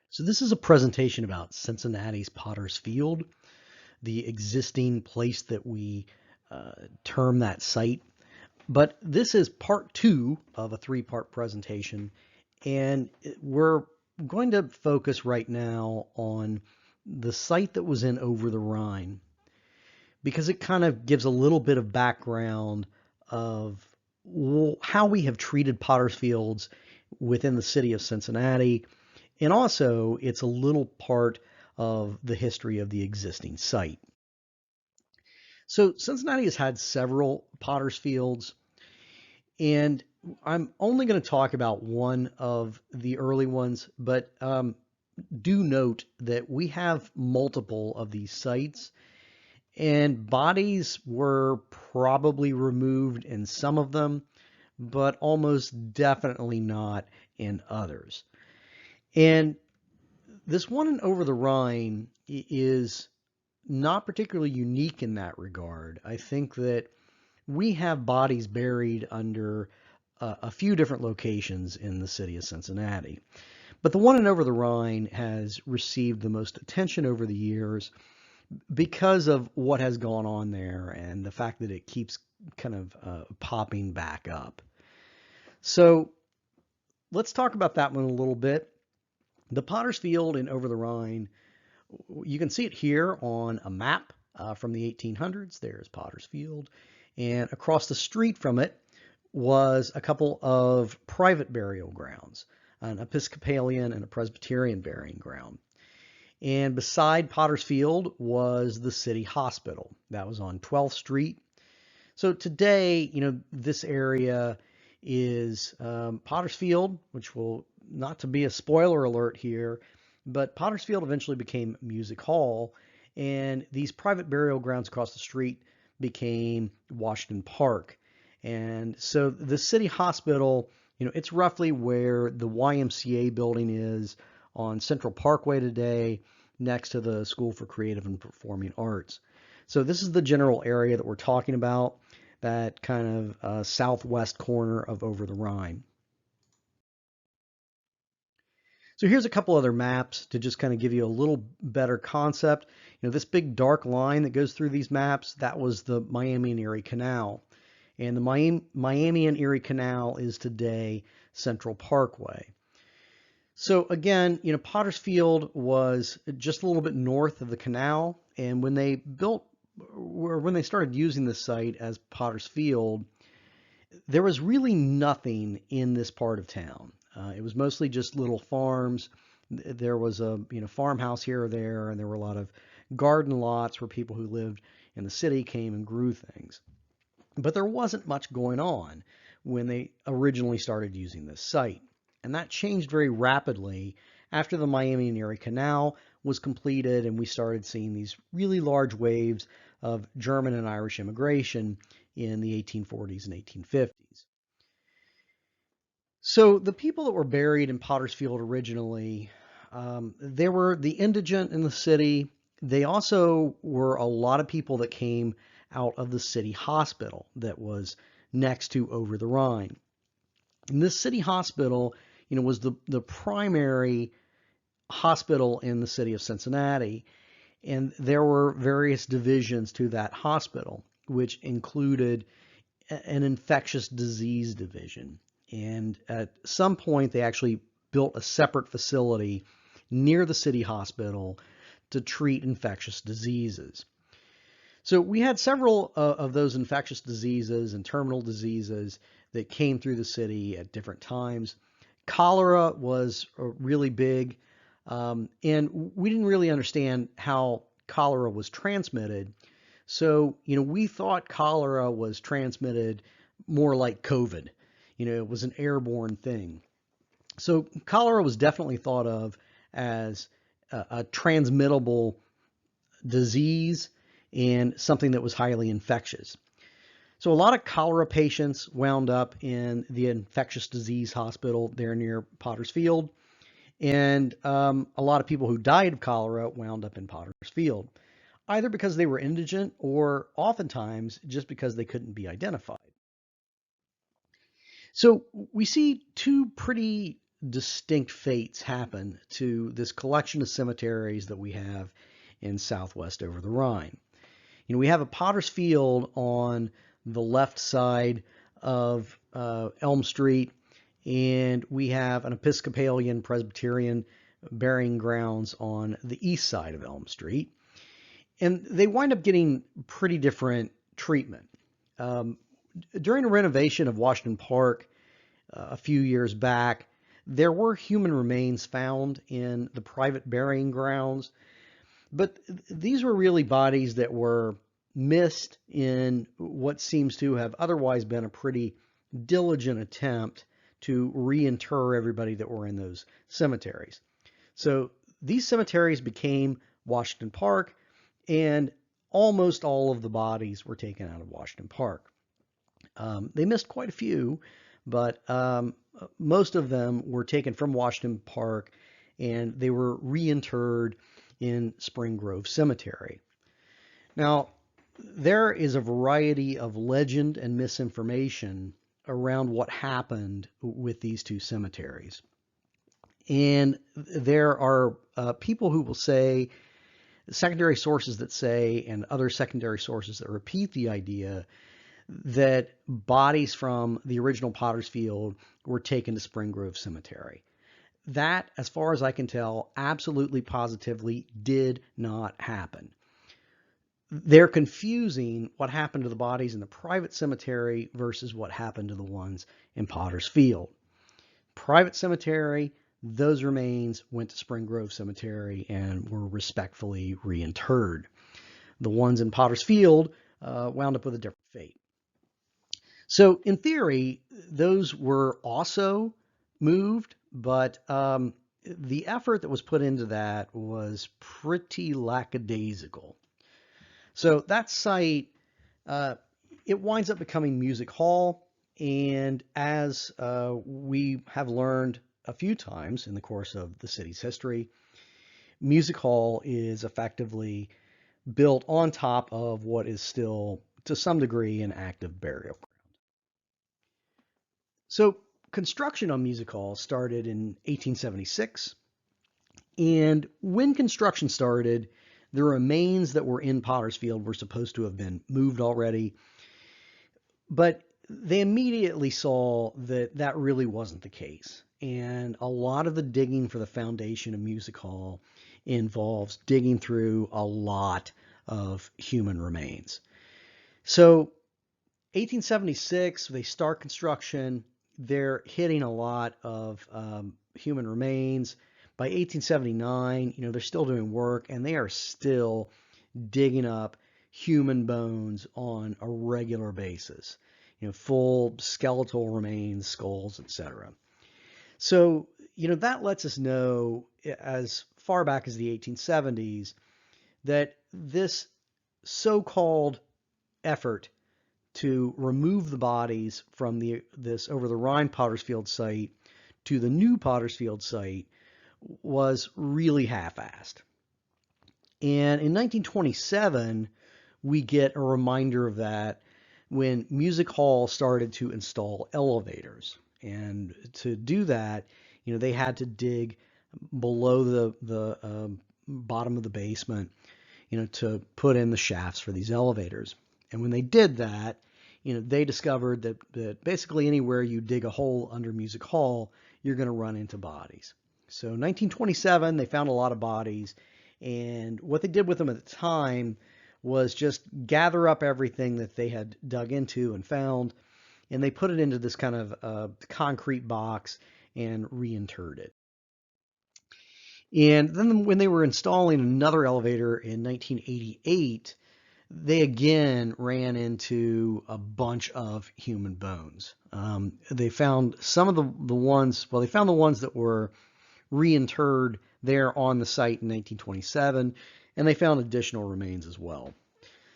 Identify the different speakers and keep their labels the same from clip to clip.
Speaker 1: So this is a presentation about Cincinnati's Potter's Field, the existing place that we term that site. But this is part two of a three-part presentation, and we're going to focus right now on the site that was in Over the Rhine, because it kind of gives a little bit of background of how we have treated Potter's Fields within the city of Cincinnati. And also, it's a little part of the history of the existing site. So Cincinnati has had several Potter's Fields, and I'm only going to talk about one of the early ones, but do note that we have multiple of these sites, and bodies were probably removed in some of them, but almost definitely not in others. And this one in Over the Rhine is not particularly unique in that regard. I think that we have bodies buried under a few different locations in the city of Cincinnati. But the one in Over the Rhine has received the most attention over the years because of what has gone on there and the fact that it keeps kind of popping back up. So let's talk about that one a little bit. The Potter's Field in Over the Rhine, you can see it here on a map from the 1800s. There's Potter's Field. And across the street from it was a couple of private burial grounds, an Episcopalian and a Presbyterian burying ground. And beside Potter's Field was the city hospital. That was on 12th Street. So today, this area is Potter's Field, which will, not to be a spoiler alert here, but Potter's Field eventually became Music Hall, and these private burial grounds across the street became Washington Park. And so the city hospital, it's roughly where the YMCA building is on Central Parkway today, next to the School for Creative and Performing Arts. So this is the general area that we're talking about, that kind of southwest corner of Over the Rhine. So here's a couple other maps to just kind of give you a little better concept. This big dark line that goes through these maps, that was the Miami and Erie Canal. And the Miami and Erie Canal is today Central Parkway. So again, Potter's Field was just a little bit north of the canal. And when they started using this site as Potter's Field, there was really nothing in this part of town. It was mostly just little farms. There was a farmhouse here or there, and there were a lot of garden lots where people who lived in the city came and grew things. But there wasn't much going on when they originally started using this site. And that changed very rapidly after the Miami and Erie Canal was completed, and we started seeing these really large waves of German and Irish immigration in the 1840s and 1850s. So the people that were buried in Potter's Field originally, they were the indigent in the city. They also were a lot of people that came out of the city hospital that was next to Over the Rhine. And this city hospital, was the primary hospital in the city of Cincinnati. And there were various divisions to that hospital, which included an infectious disease division. And at some point, they actually built a separate facility near the city hospital to treat infectious diseases. So we had several of those infectious diseases and terminal diseases that came through the city at different times. Cholera was really big, and we didn't really understand how cholera was transmitted. So, we thought cholera was transmitted more like COVID. It was an airborne thing. So cholera was definitely thought of as a transmittable disease and something that was highly infectious. So a lot of cholera patients wound up in the infectious disease hospital there near Potter's Field. And a lot of people who died of cholera wound up in Potter's Field, either because they were indigent or oftentimes just because they couldn't be identified. So we see two pretty distinct fates happen to this collection of cemeteries that we have in southwest over the Rhine. We have a potter's field on the left side of Elm Street, and we have an Episcopalian Presbyterian burying grounds on the east side of Elm Street. And they wind up getting pretty different treatment. During a renovation of Washington Park a few years back, there were human remains found in the private burying grounds, but these were really bodies that were missed in what seems to have otherwise been a pretty diligent attempt to reinter everybody that were in those cemeteries. So these cemeteries became Washington Park, and almost all of the bodies were taken out of Washington Park. They missed quite a few, but most of them were taken from Washington Park, and they were reinterred in Spring Grove Cemetery. Now, there is a variety of legend and misinformation around what happened with these two cemeteries. And there are people who will say, secondary sources that say, and other secondary sources that repeat the idea that bodies from the original Potter's Field were taken to Spring Grove Cemetery. That, as far as I can tell, absolutely positively did not happen. They're confusing what happened to the bodies in the private cemetery versus what happened to the ones in Potter's Field. Private cemetery, those remains went to Spring Grove Cemetery and were respectfully reinterred. The ones in Potter's Field wound up with a different fate. So in theory, those were also moved, but the effort that was put into that was pretty lackadaisical. So that site, it winds up becoming Music Hall, and as we have learned a few times in the course of the city's history, Music Hall is effectively built on top of what is still, to some degree, an active burial ground. So construction on Music Hall started in 1876, and when construction started, the remains that were in Potter's Field were supposed to have been moved already, but they immediately saw that that really wasn't the case. And a lot of the digging for the foundation of Music Hall involves digging through a lot of human remains. So 1876, they start construction. They're hitting a lot of human remains. By 1879, they're still doing work, and they are still digging up human bones on a regular basis. Full skeletal remains, skulls, etc. So, that lets us know, as far back as the 1870s, that this so-called effort to remove the bodies from this over the Rhine Potter's Field site to the new Potter's Field site was really half-assed. And in 1927, we get a reminder of that when Music Hall started to install elevators. And to do that, they had to dig below the bottom of the basement, to put in the shafts for these elevators. And when they did that, they discovered that basically anywhere you dig a hole under Music Hall, you're going to run into bodies. So 1927, they found a lot of bodies, and what they did with them at the time was just gather up everything that they had dug into and found, and they put it into this kind of concrete box and reinterred it. And then when they were installing another elevator in 1988, they again ran into a bunch of human bones. They found some of the ones, well, they found the ones that were reinterred there on the site in 1927, and they found additional remains as well.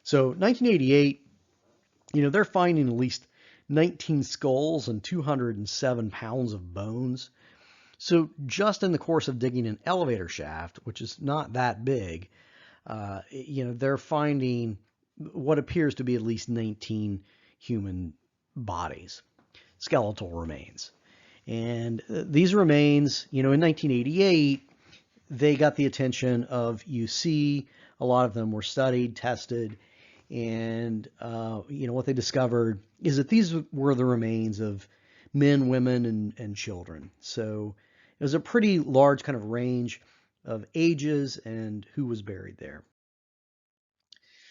Speaker 1: So 1988, they're finding at least 19 skulls and 207 pounds of bones. So just in the course of digging an elevator shaft, which is not that big, they're finding what appears to be at least 19 human bodies, skeletal remains. And these remains, in 1988, they got the attention of UC. A lot of them were studied, tested, and what they discovered is that these were the remains of men, women, and children. So it was a pretty large kind of range of ages and who was buried there.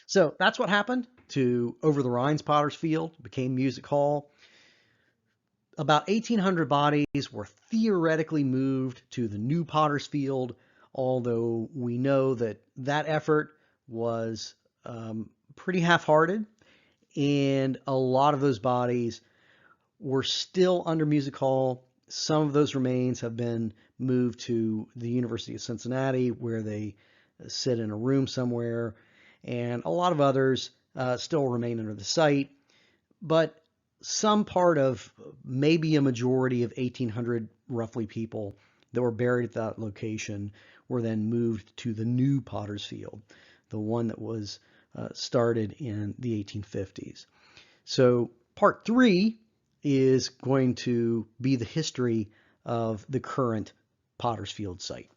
Speaker 1: So that's what happened to Over the Rhine's Potter's Field. It became Music Hall. About 1,800 bodies were theoretically moved to the new Potter's Field, although we know that that effort was pretty half-hearted, and a lot of those bodies were still under Music Hall. Some of those remains have been moved to the University of Cincinnati, where they sit in a room somewhere, and a lot of others still remain under the site. But some part of maybe a majority of 1,800 roughly people that were buried at that location were then moved to the new Potter's Field, the one that was started in the 1850s. So part 3 is going to be the history of the current Potter's Field site.